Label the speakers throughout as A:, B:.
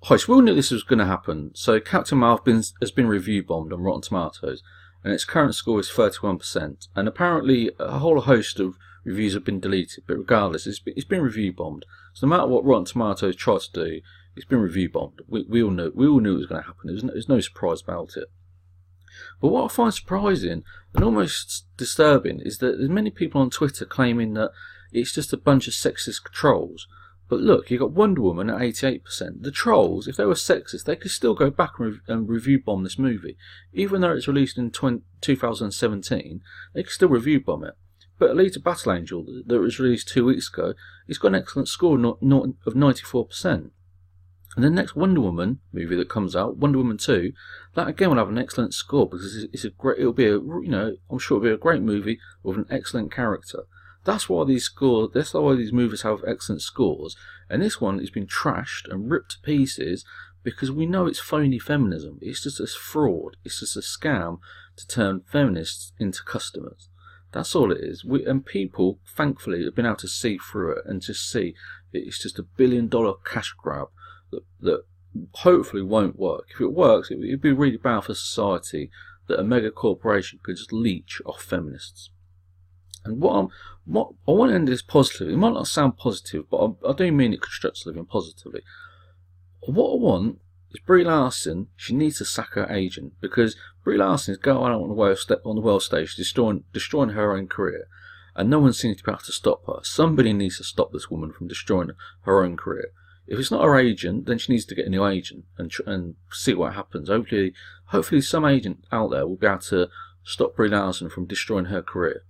A: Hi, so we all knew this was going to happen. So Captain Marvel has been review bombed on Rotten Tomatoes, and its current score is 31%. And apparently a whole host of reviews have been deleted, but regardless, it's been review bombed. So no matter what Rotten Tomatoes tried to do, it's been review bombed. We all knew it was going to happen. There's no surprise about it. But what I find surprising and almost disturbing is that there's many people on Twitter claiming that it's just a bunch of sexist trolls. But look, you got Wonder Woman at 88%. The trolls, if they were sexist, they could still go back and review bomb this movie. Even though it's released in 2017, they could still review bomb it. But Alita Battle Angel, that was released 2 weeks ago, it's got an excellent score of 94%. And the next Wonder Woman movie that comes out, Wonder Woman 2, that again will have an excellent score because I'm sure it'll be a great movie with an excellent character. That's why these movies have excellent scores, and this one has been trashed and ripped to pieces because we know it's phony feminism. It's just a fraud. It's just a scam to turn feminists into customers. That's all it is. And people, thankfully, have been able to see through it and just see that it's just $1 billion cash grab that hopefully won't work. If it works, it'd be really bad for society that a mega corporation could just leech off feminists. And what I want to end this positively. It might not sound positive, but I do mean it constructively and positively. What I want is Brie Larson. She needs to sack her agent because Brie Larson is going out on the world stage, destroying her own career, and no one seems to be able to stop her. Somebody needs to stop this woman from destroying her own career. If it's not her agent, then she needs to get a new agent and see what happens. Hopefully, some agent out there will be able to stop Brie Larson from destroying her career.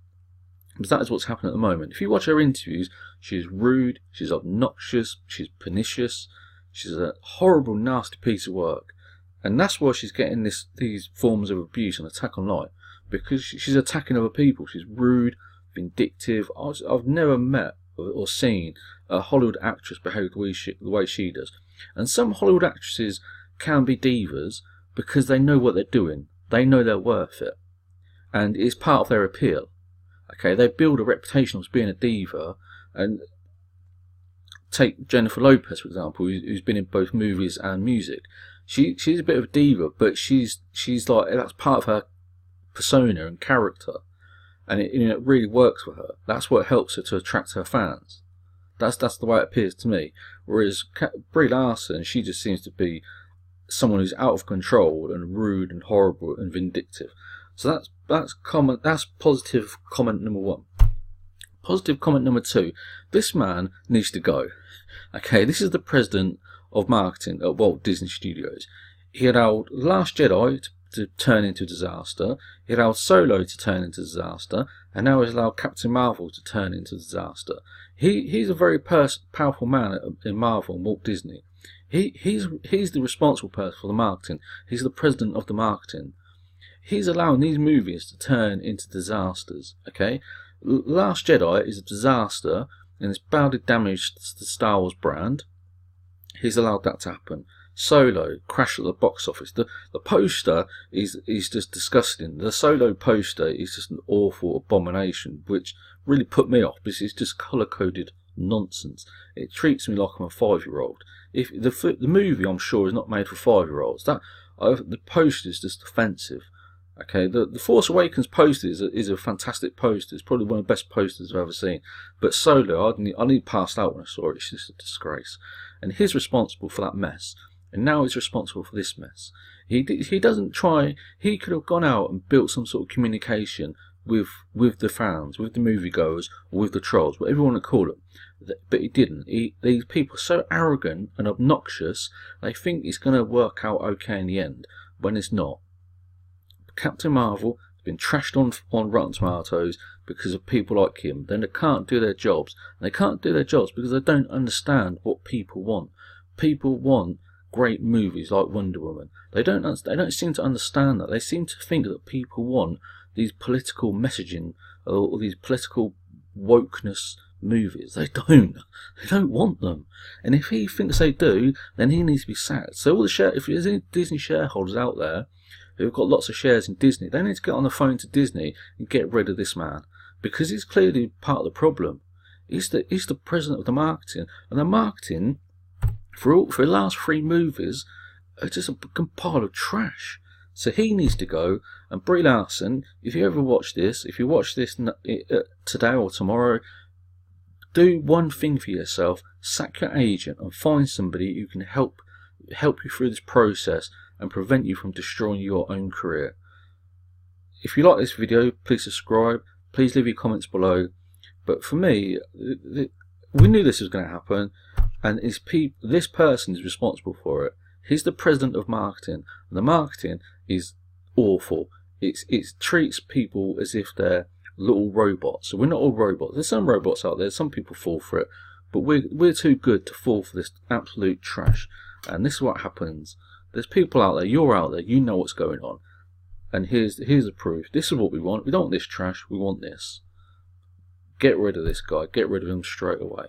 A: Because that is what's happening at the moment. If you watch her interviews, she's rude, she's obnoxious, she's pernicious, she's a horrible, nasty piece of work. And that's why she's getting these forms of abuse and attack on life. Because she's attacking other people. She's rude, vindictive. I've never met or seen a Hollywood actress behave the way she does. And some Hollywood actresses can be divas because they know what they're doing. They know they're worth it. And it's part of their appeal. Okay, they build a reputation of being a diva, and take Jennifer Lopez, for example, who's been in both movies and music. She's a bit of a diva, but she's like, that's part of her persona and character, and it really works for her. That's what helps her to attract her fans. That's the way it appears to me. Whereas Brie Larson, she just seems to be someone who's out of control and rude and horrible and vindictive. So that's positive comment number 1. Positive comment number 2. This man needs to go. Okay, this is the president of marketing at Walt Disney Studios. He allowed Last Jedi to turn into a disaster. He allowed Solo to turn into a disaster, and now he's allowed Captain Marvel to turn into a disaster. He's a very powerful man in Marvel and Walt Disney. He's the responsible person for the marketing. He's the president of the marketing. He's allowing these movies to turn into disasters, okay? Last Jedi is a disaster, and it's badly damaged the Star Wars brand. He's allowed that to happen. Solo crashed at the box office. The poster is just disgusting. The Solo poster is just an awful abomination, which really put me off because it's just colour-coded nonsense. It treats me like I'm a 5-year-old. If the movie, I'm sure, is not made for 5-year-olds. The poster is just offensive. Okay, the Force Awakens poster is a fantastic poster. It's probably one of the best posters I've ever seen. But Solo, I nearly passed out when I saw it. It's just a disgrace. And he's responsible for that mess. And now he's responsible for this mess. He doesn't try. He could have gone out and built some sort of communication with the fans, with the moviegoers, or with the trolls, whatever you want to call them. But he didn't. These people are so arrogant and obnoxious, they think it's going to work out okay in the end, when it's not. Captain Marvel has been trashed on Rotten Tomatoes because of people like him. Then they can't do their jobs. And they can't do their jobs because they don't understand what people want. People want great movies like Wonder Woman. They don't seem to understand that. They seem to think that people want these political messaging or these political wokeness movies. They don't. They don't want them. And if he thinks they do, then he needs to be sacked. So if there's any Disney shareholders out there who've got lots of shares in Disney, they need to get on the phone to Disney and get rid of this man, because he's clearly part of the problem. He's the president of the marketing, and the marketing for the last 3 movies are just a pile of trash. So he needs to go. And Brie Larson, if you ever watch this, if you watch this today or tomorrow, do one thing for yourself: sack your agent and find somebody who can help you through this process and prevent you from destroying your own career. If you like this video, please subscribe. Please leave your comments below. But for me, we knew this was going to happen, and this person is responsible for it. He's the president of marketing, and the marketing is awful. It treats people as if they're little robots. So we're not all robots. There's some robots out there. Some people fall for it, but we're too good to fall for this absolute trash. And this is what happens. There's people out there. You're out there. You know what's going on. And here's the proof. This is what we want. We don't want this trash. We want this. Get rid of this guy. Get rid of him straight away.